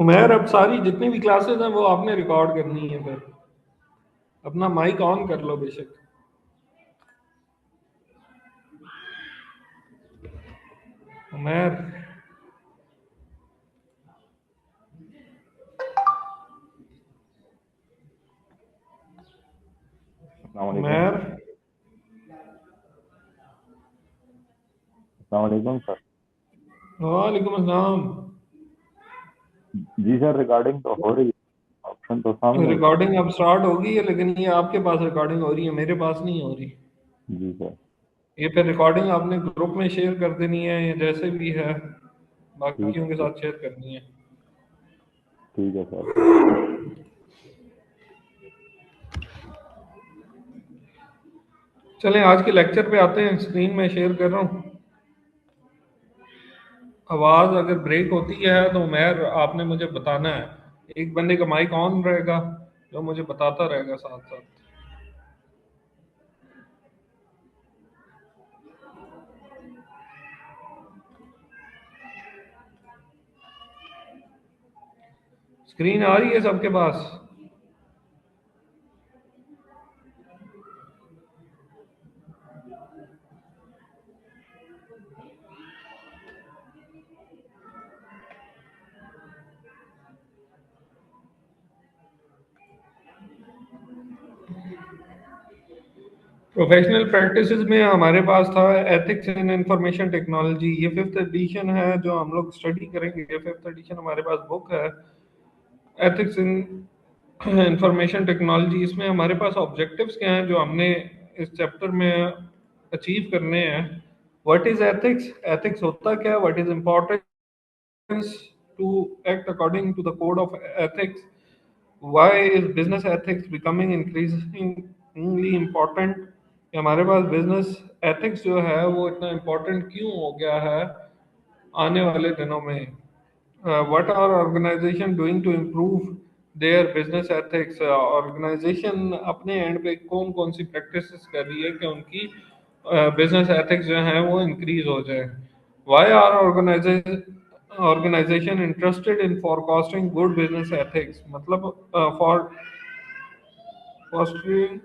उमैर, अब सारी जितनी भी क्लासेस हैं वो आपने रिकॉर्ड करनी है। फिर अपना माइक ऑन कर लो बेशक। उमैर, अस्सलाम वालेकुम। उमैर। अस्सलाम वालेकुम सर। वालेकुम अस्सलाम। जी सर, रिकॉर्डिंग तो हो रही है, ऑप्शन तो सामने है। रिकॉर्डिंग अब स्टार्ट होगी है, लेकिन ये आपके पास रिकॉर्डिंग हो रही है, मेरे पास नहीं हो रही। जी सर। ये फिर रिकॉर्डिंग आपने ग्रुप में शेयर कर देनी है, या जैसे भी है ठीक बाकियों के है। साथ शेयर करनी है। ठीक है सर। चलें आज के लेक्चर पे आते हैं। स्क्रीन में शेयर कर रहा हूँ। आवाज़ अगर ब्रेक होती है तो उमैर आपने मुझे बताना है। एक बंदे का माइक ऑन रहेगा जो मुझे बताता रहेगा साथ साथ। स्क्रीन आ रही है सबके पास? प्रोफेशनल प्रैक्टिसेस में हमारे पास था एथिक्स इन इंफॉर्मेशन टेक्नोलॉजी। ये फिफ्थ एडिशन है जो हम लोग स्टडी करेंगे। ये फिफ्थ एडिशन हमारे पास बुक है, एथिक्स इन इंफॉर्मेशन टेक्नोलॉजी। इसमें हमारे पास ऑब्जेक्टिव्स क्या हैं जो हमने इस चैप्टर में अचीव करने हैं। What is ethics? एथिक्स होता क्या है? What is importance to act according to the code of ethics? Why is business ethics becoming increasingly important? हमारे पास बिजनेस एथिक्स जो है वो इतना इम्पोर्टेंट क्यों हो गया है आने वाले दिनों में? What are organization doing to improve their business ethics? Organization अपने एंड पे कौन कौन सी प्रैक्टिसेस कर रही है कि उनकी बिजनेस एथिक्स जो है वो इंक्रीज हो जाए? Why are organization interested in forecasting good business ethics? मतलब फॉर फॉस्टरिंग,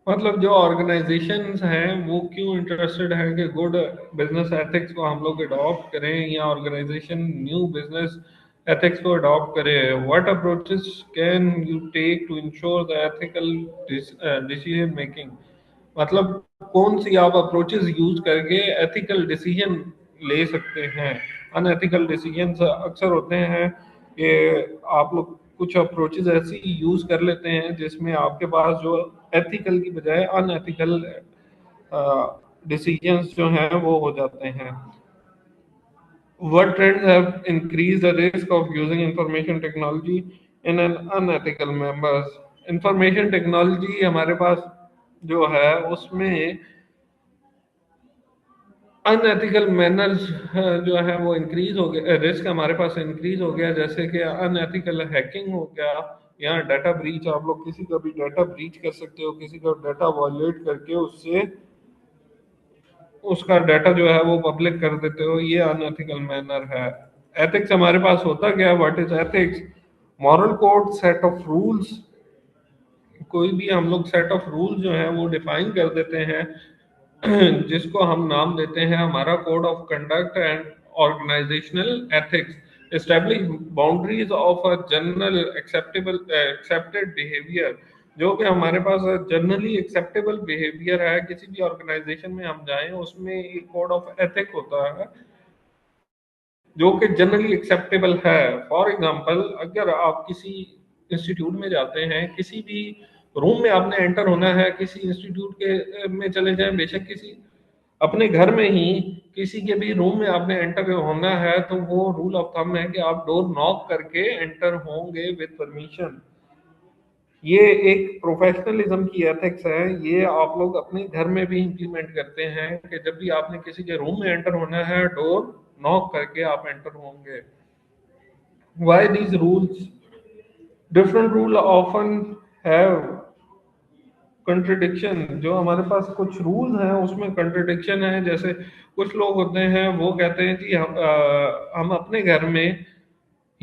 मतलब जो ऑर्गेनाइजेशंस हैं वो क्यों इंटरेस्टेड हैं कि गुड बिजनेस एथिक्स को हम लोग अडॉप्ट करें, या ऑर्गेनाइजेशन न्यू बिजनेस एथिक्स को अडॉप्ट करे? What approaches can you take to ensure the ethical decision making? मतलब कौन सी आप अप्रोचेस यूज करके एथिकल डिसीजन ले सकते हैं? अनएथिकल डिसीजंस अक्सर होते हैं कि आप लोग कुछ अप्रोचेस ऐसी यूज कर लेते हैं जिसमें आपके पास जो एथिकल की बजाय अनएथिकल डिसीजंस जो हैं वो हो जाते हैं। What trends have increased the risk of using information technology in an unethical manner? Information technology हमारे पास जो है उसमें अनएथिकल मैनर्स जो है वो इंक्रीज हो गया, रिस्क हमारे पास इंक्रीज हो गया। जैसे कि अनएथिकल हैकिंग हो गया, या डाटा ब्रीच। आप लोग किसी का भी डाटा ब्रीच कर सकते हो, किसी का डाटा वॉयलेट करके उससे उसका डाटा जो है वो पब्लिक कर देते हो। ये अनएथिकल मैनर है। एथिक्स हमारे पास होता क्या है? What is ethics? Moral code, set of rules. कोई भी हम लोग सेट ऑफ रूल्स जो है वो डिफाइन कर देते हैं जिसको हम नाम देते हैं हमारा code of conduct and organizational ethics. Establish boundaries of a general accepted behaviour. जो कि हमारे पास जनरली एक्सेप्टेबल बिहेवियर है, किसी भी ऑर्गेनाइजेशन में हम जाएं उसमें एक कोड ऑफ एथिक होता है जो कि जनरली एक्सेप्टेबल है। फॉर एग्जांपल, अगर आप किसी इंस्टीट्यूट में जाते हैं, किसी भी रूम में आपने एंटर होना है, किसी इंस्टीट्यूट के में चले जाएं, बेशक किसी अपने घर में ही किसी के भी रूम में आपने एंटर होना है, तो वो रूल ऑफ थंब है कि आप डोर नॉक करके एंटर होंगे विद परमिशन। ये एक प्रोफेशनलिज्म की एथिक्स है। ये आप लोग अपने घर में भी इंप्लीमेंट करते हैं कि जब भी आपने किसी के रूम में एंटर होना है, डोर नॉक करके आप एंटर होंगे। Why these rules? Different rule often have contradiction। जो हमारे पास कुछ रूल्स हैं उसमें कंट्रडिक्शन है। जैसे कुछ लोग होते हैं वो कहते हैं कि हम अपने घर में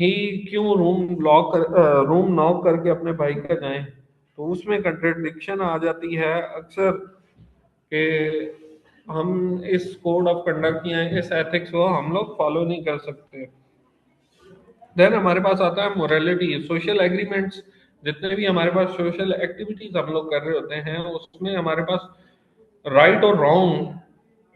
ही क्यों रूम नॉक करके अपने भाई का जाएं। तो उसमें कंट्रडिक्शन आ जाती है अक्सर कि हम इस कोड ऑफ कंडक्ट या इस एथिक्स को हम लोग फॉलो नहीं कर सकते। देन हमारे पास आता है मोरालिटी, सोशल एग्रीमेंट्स। जितने भी हमारे पास सोशल एक्टिविटीज हम लोग कर रहे होते हैं उसमें हमारे पास राइट और रॉन्ग,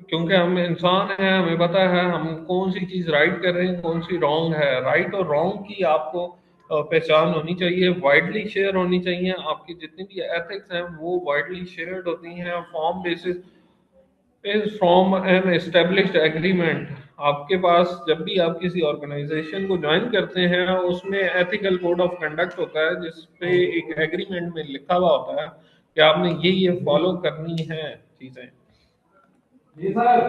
क्योंकि हम इंसान हैं, हमें पता है हम कौन सी चीज राइट कर रहे हैं कौन सी रॉन्ग है। राइट और रॉन्ग की आपको पहचान होनी चाहिए, वाइडली शेयर होनी चाहिए। आपकी जितनी भी एथिक्स हैं वो वाइडली शेयर्ड होती हैं, form basis is from an established agreement. आपके पास जब भी आप किसी ऑर्गेनाइजेशन को ज्वाइन करते हैं उसमें एथिकल कोड ऑफ कंडक्ट होता है जिसपे एक एग्रीमेंट में लिखा हुआ होता है कि आपने ये फॉलो करनी है चीजें। जी sir.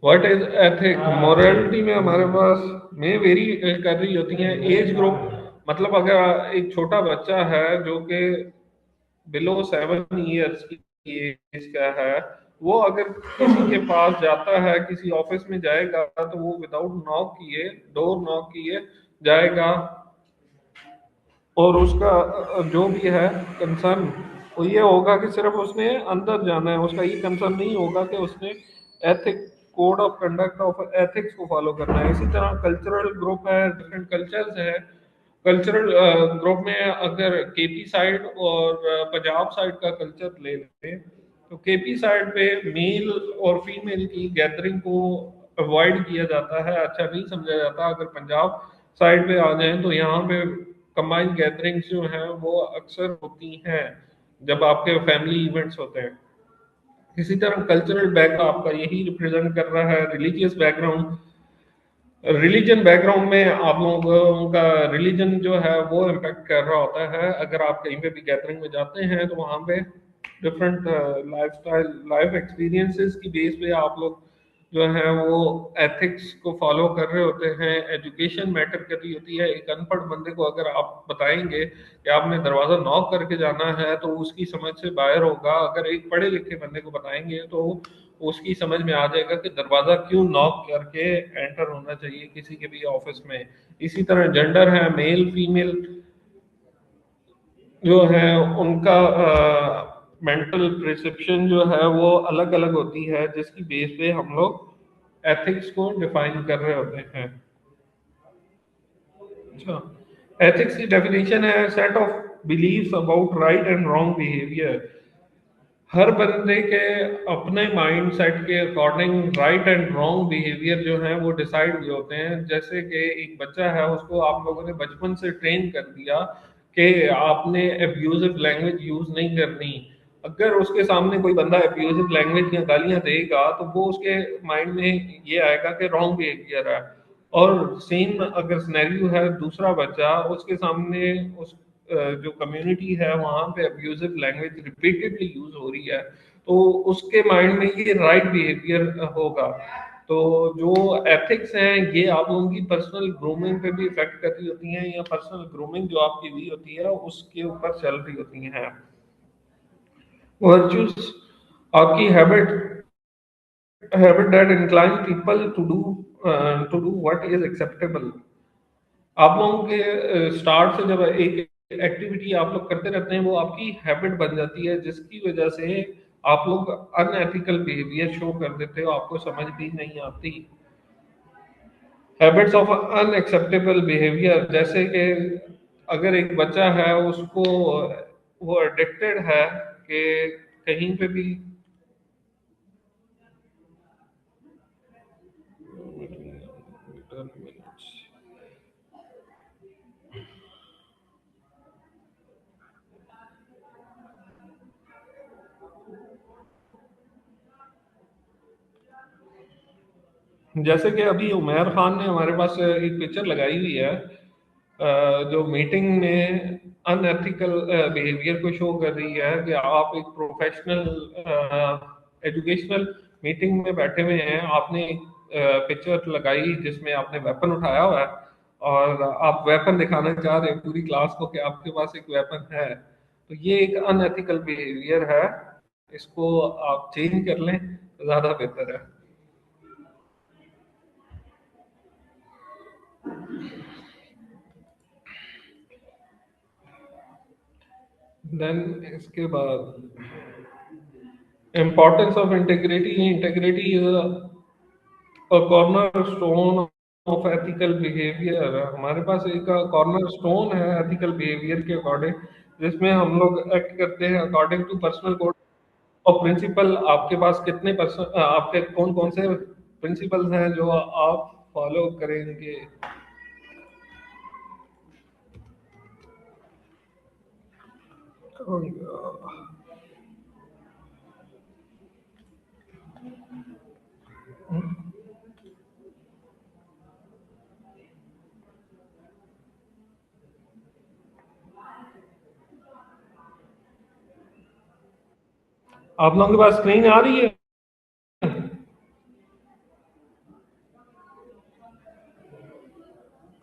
What is ethic, morality में हमारे पास में वेरी कर रही होती है एज ग्रुप। मतलब अगर एक छोटा बच्चा है जो कि बिलो 7 इयर्स की एज का है, वो अगर किसी के पास जाता है किसी ऑफिस में जाएगा तो वो विदाउट नॉक किए, डोर नॉक किए जाएगा। और उसका जो भी है कंसर्न वो ये होगा कि सिर्फ उसने अंदर जाना है, उसका ये कंसर्न नहीं होगा कि उसने ethic code of conduct of ethics को फॉलो करना है। इसी तरह कल्चरल ग्रुप है, डिफरेंट कल्चर्स है। कल्चरल ग्रुप में अगर केपी साइड और पंजाब साइड का कल्चर ले लें तो केपी साइड पे मेल और फीमेल की गैदरिंग को अवॉइड किया जाता है, अच्छा नहीं समझा जाता। अगर पंजाब साइड पे आ जाएं तो यहाँ पे कंबाइंड गैदरिंग्स जो हैं वो अक्सर होती हैं जब आपके फैमिली इवेंट्स होते हैं। इसी तरह कल्चरल बैकग्राउंड आपका यही रिप्रेजेंट कर रहा है, रिलीजियस बैकग्राउंड। रिलीजन बैकग्राउंड में आप लोगों का रिलीजन जो है वो इम्पेक्ट कर रहा होता है। अगर आप कहीं पे भी गैदरिंग में जाते हैं तो वहाँ पे different life style life experiences की बेस पे आप लोग जो है वो एथिक्स को फॉलो कर रहे होते हैं। एजुकेशन मैटर कर रही होती है। एक अनपढ़ बंदे को अगर आप बताएंगे कि आपने दरवाजा नॉक करके जाना है तो उसकी समझ से बाहर होगा। अगर एक पढ़े लिखे बंदे को बताएंगे तो उसकी समझ में आ जाएगा कि दरवाजा क्यों नॉक करके एंटर होना चाहिए किसी के भी ऑफिस में। इसी तरह जेंडर है, मेल फीमेल जो है उनका मेंटल प्रिसेप्शन जो है वो अलग अलग होती है जिसकी बेस पे हम लोग एथिक्स को डिफाइन कर रहे होते हैं। अच्छा, एथिक्स की डेफिनेशन है set of beliefs about right and wrong behaviour. हर बंदे के अपने माइंड सेट के according right and wrong behaviour जो है वो डिसाइड हुए होते हैं। जैसे कि एक बच्चा है उसको आप लोगों ने बचपन से ट्रेन कर दिया कि आपने अब्यूजिव लैंग्वेज यूज नहीं करनी। अगर उसके सामने कोई बंदा अब्यूजिव लैंग्वेज या गालियां देगा तो वो उसके माइंड में ये आएगा कि रॉन्ग बिहेवियर है। और सेम अगर सिनेरियो है दूसरा बच्चा उसके सामने उस जो कम्युनिटी है वहां पे अब्यूजिव लैंग्वेज रिपीटेडली यूज हो रही है तो उसके माइंड में ये राइट बिहेवियर होगा। तो जो एथिक्स हैं ये आप लोगों की पर्सनल ग्रूमिंग पे भी इफेक्ट कर रही होती हैं या पर्सनल ग्रूमिंग जो आपकी हुई होती है उसके ऊपर चल रही होती हैं। वर्चूज आपकी habit that incline people to do what is acceptable. आप लोगों के स्टार्ट से जब एक एक्टिविटी आप लोग करते रहते हैं वो आपकी हैबिट बन जाती है जिसकी वजह से आप लोग अनएथिकल बिहेवियर शो कर देते हो, आपको समझ भी नहीं आती। हैबिट्स ऑफ अनएक्सेप्टेबल बिहेवियर जैसे कि अगर एक बच्चा है उसको वो एडिक्टेड है कि कहीं पे भी जैसे कि अभी उमर खान ने हमारे पास एक पिक्चर लगाई हुई है जो मीटिंग में अनएथिकल बिहेवियर को शो कर रही है कि आप एक प्रोफेशनल एजुकेशनल मीटिंग में बैठे हुए हैं, आपने एक पिक्चर लगाई जिसमें आपने वेपन उठाया हुआ है और आप वेपन दिखाना चाह रहे हैं पूरी क्लास को कि आपके पास एक वेपन है। तो ये एक अनएथिकल बिहेवियर है, इसको आप चेंज कर लें तो ज्यादा बेहतर है। देन इसके बाद importance of integrity is a cornerstone of ethical behaviour. हमारे पास एक कॉर्नर स्टोन है एथिकल बिहेवियर के अकॉर्डिंग, जिसमें हम लोग एक्ट करते हैं according to personal code of principle. आपके पास कितने आपके कौन कौन से प्रिंसिपल्स हैं जो आप फॉलो करेंगे? आप लोगों के पास स्क्रीन आ रही है?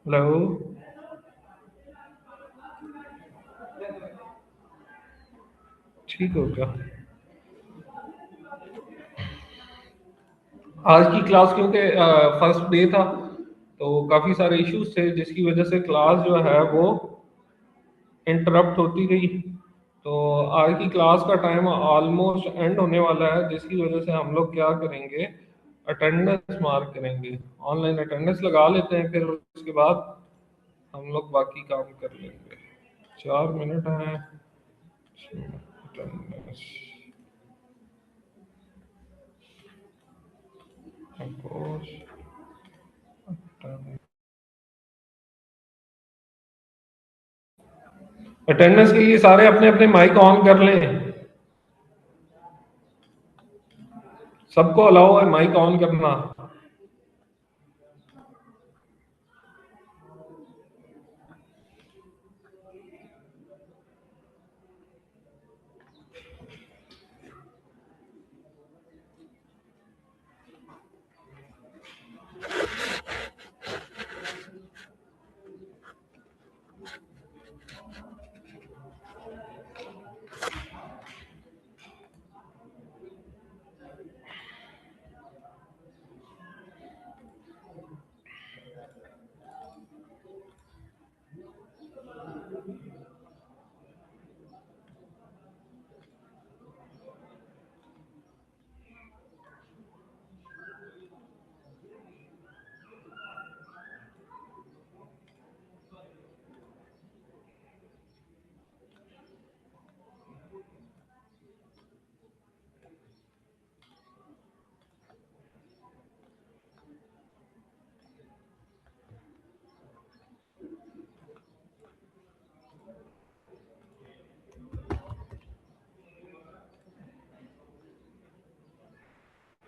हेलो, ठीक हो क्या? आज की क्लास क्योंकि फर्स्ट डे था तो काफ़ी सारे इश्यूज थे, जिसकी वजह से क्लास जो है वो इंटरप्ट होती गई। तो आज की क्लास का टाइम ऑलमोस्ट एंड होने वाला है, जिसकी वजह से हम लोग क्या करेंगे, अटेंडेंस मार्क करेंगे। ऑनलाइन अटेंडेंस लगा लेते हैं, फिर उसके बाद हम लोग बाकी काम कर लेंगे। 4 मिनट हैं। अटेंडेंस अटेंडेंस के लिए सारे अपने अपने माइक ऑन कर लें। सबको अलाउ है माइक ऑन करना।